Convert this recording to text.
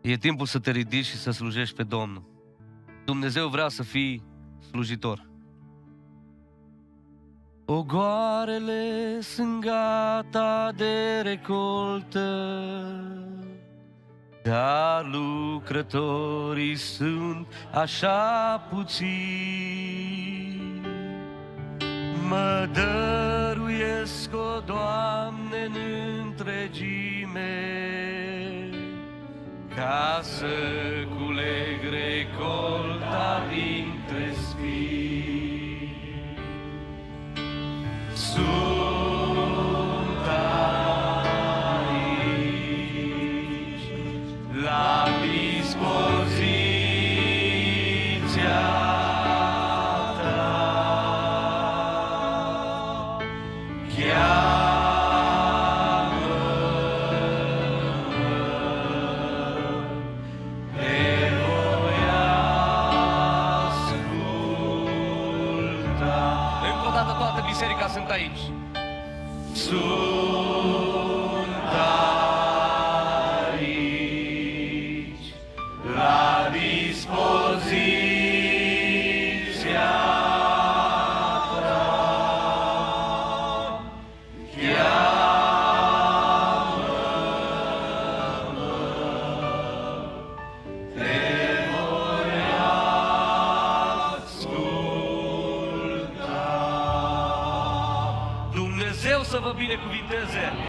E timpul să te ridici și să slujești pe Domnul. Dumnezeu vrea să fii slujitor. Ogoarele sunt gata de recoltă, dar lucrătorii sunt așa puțini. Mă dăruiesc, o Doamne, în întregime, ca să culeg recolta dintre spini. Sunt aici, la dispoziția ta. Încă o dată toată biserica sunt aici. Sunt aici, la dispoziția ta. Cheamă-mă, te voi asculta. Dumnezeu să vă binecuvinteze!